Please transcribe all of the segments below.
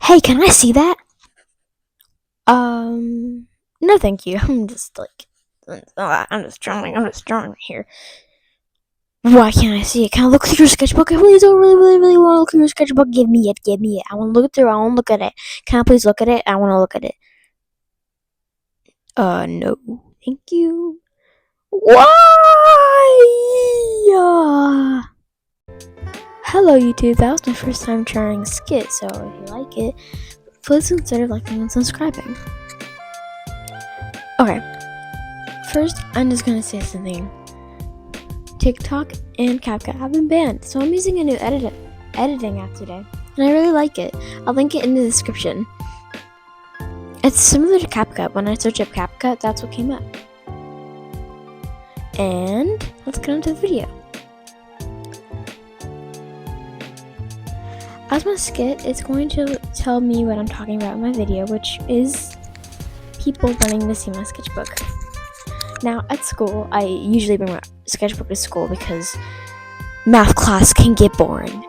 Hey, can I see that? No, thank you. I'm just drawing. I'm just drawing right here. Why can't I see it? Can I look through your sketchbook? I please don't really want to look through your sketchbook. Give me it. Give me it. I want to look through. I want to look at it. Can I please look at it? I want to look at it. No, thank you. Why? Hello, YouTube. That was my first time trying a skit, so if you like it, please consider liking and subscribing. Okay, first, I'm just gonna say something. TikTok and CapCut have been banned, so I'm using a new editing app today, and I really like it. I'll link it in the description. It's similar to CapCut. When I search up CapCut, that's what came up. And let's get into the video. As my skit, it's going to tell me what I'm talking about in my video, which is people wanting to see my sketchbook. Now, at school, I usually bring my sketchbook to school because math class can get boring.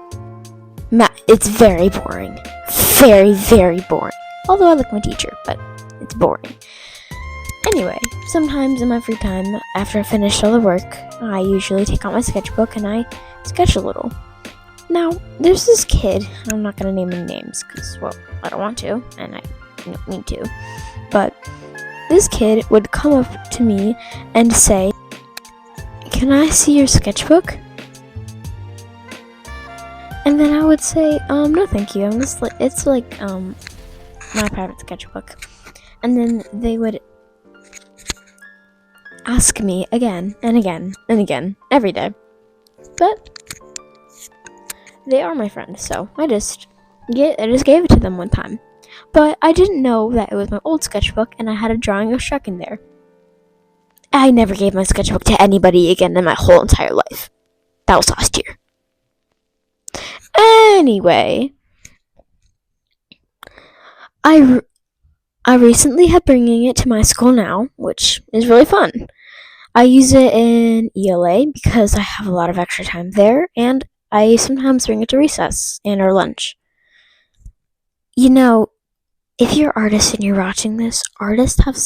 It's very boring. Very, very boring. Although I like my teacher, but it's boring. Anyway, sometimes in my free time, after I finish all the work, I usually take out my sketchbook and I sketch a little. Now, there's this kid, I'm not going to name any names because, well, I don't want to, and I don't need to, but this kid would come up to me and say, "Can I see your sketchbook?" And then I would say, "No, thank you. It's like my private sketchbook." And then they would ask me again and again and again every day. But they are my friends, so I just gave it to them one time. But I didn't know that it was my old sketchbook, and I had a drawing of Shrek in there. I never gave my sketchbook to anybody again in my whole entire life. That was last year. Anyway, I recently had bringing it to my school now, which is really fun. I use it in ELA because I have a lot of extra time there, and I sometimes bring it to recess and or lunch. You know, if you're artists and you're watching this, artists have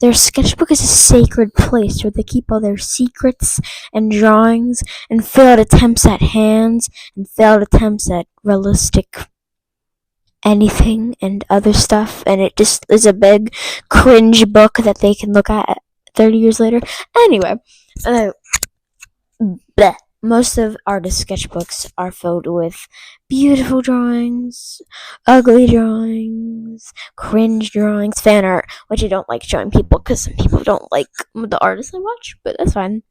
their sketchbook is a sacred place where they keep all their secrets and drawings and failed attempts at hands and failed attempts at realistic anything and other stuff, and it just is a big cringe book that they can look at 30 years later. Anyway, bleh. Most of artist sketchbooks are filled with beautiful drawings, ugly drawings, cringe drawings, fan art, which I don't like showing people because some people don't like the artists I watch, but that's fine.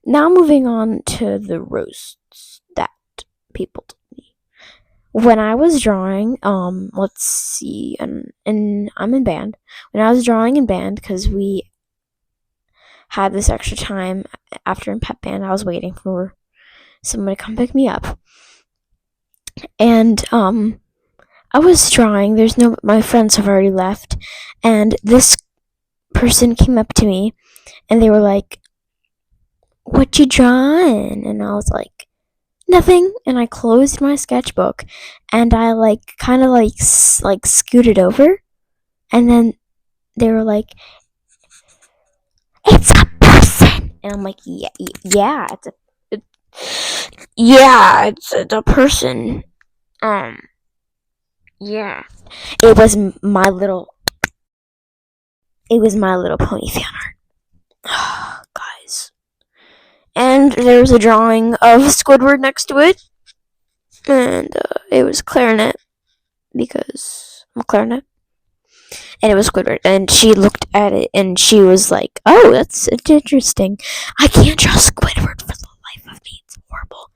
Now moving on to the roasts that people told me. When I was drawing, let's see, and I'm in band. When I was drawing in band, because we had this extra time after in pep band, I was waiting for someone to come pick me up. And I was drawing. My friends have already left, and this person came up to me, and they were like, "What you drawing?" And I was like, "Nothing." And I closed my sketchbook, and I kind of scooted over, and then they were like, "It's a person," and I'm like, "Yeah, it's a person." Yeah, it was my little pony fan art, guys. And there's a drawing of Squidward next to it, and it was clarinet because I'm a clarinet. And it was Squidward, and she looked at it and she was like, "Oh, that's interesting. I can't draw Squidward for the life of me. It's horrible."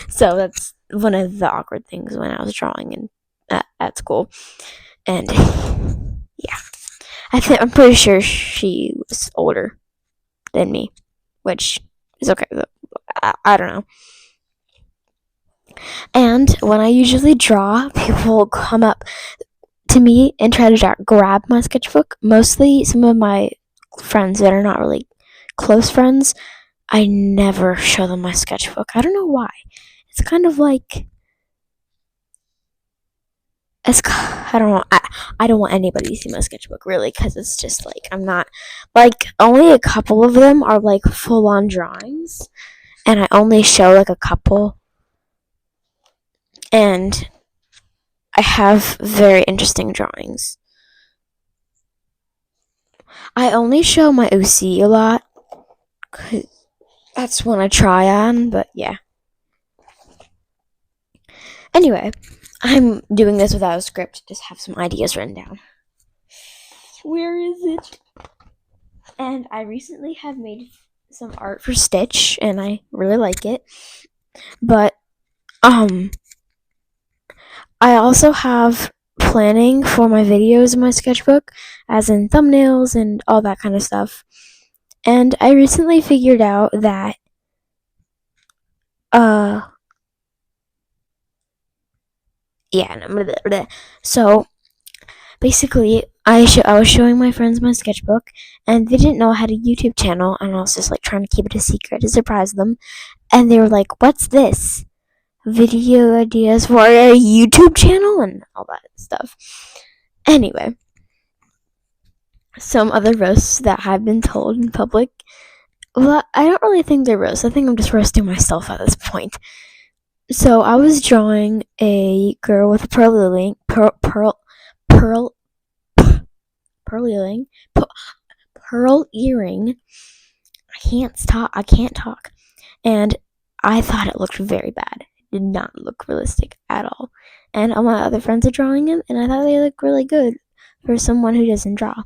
So that's one of the awkward things when I was drawing at school. And yeah, I'm pretty sure she was older than me, which is okay. I don't know. And when I usually draw, people come up to me and try to grab my sketchbook. Mostly some of my friends that are not really close friends, I never show them my sketchbook. I don't know why. It's kind of like I don't know. I don't want anybody to see my sketchbook really, because it's just like I'm not like only a couple of them are like full on drawings, and I only show like a couple, and I have very interesting drawings. I only show my OC a lot, 'cause that's one I try on, but yeah. Anyway, I'm doing this without a script, just have some ideas written down. Where is it? And I recently have made some art for Stitch, and I really like it. But I also have planning for my videos in my sketchbook, as in thumbnails and all that kind of stuff. And I recently figured out that so basically I was showing my friends my sketchbook, and they didn't know I had a YouTube channel, and I was just like trying to keep it a secret to surprise them, and they were like, "What's this? Video ideas for a YouTube channel?" and all that stuff. Anyway, some other roasts that have been told in public. Well, I don't really think they're roasts. I think I'm just roasting myself at this point. So I was drawing a girl with a pearl earring, pearl earring. I can't talk. And I thought it looked very bad. It did not look realistic at all. And all my other friends are drawing him, and I thought they looked really good for someone who doesn't draw.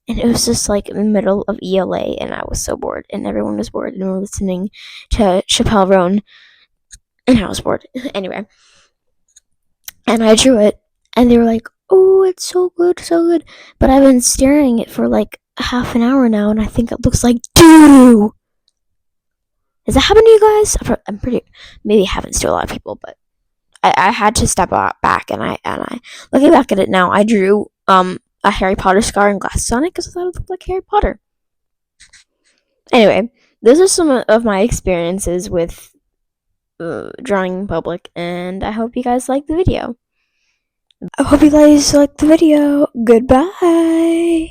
And it was just like in the middle of ELA, and I was so bored, and everyone was bored, and we were listening to Chappelle Roan, and I was bored. Anyway, and I drew it, and they were like, "Oh, it's so good, so good." But I've been staring at it for like half an hour now, and I think it looks like doo. Has that happened to you guys? I'm pretty, maybe it happens to a lot of people, but I had to step back, and I looking back at it now, I drew a Harry Potter scar and glasses on it because I thought it looked like Harry Potter. Anyway, those are some of my experiences with drawing in public, and I hope you guys like the video. Goodbye.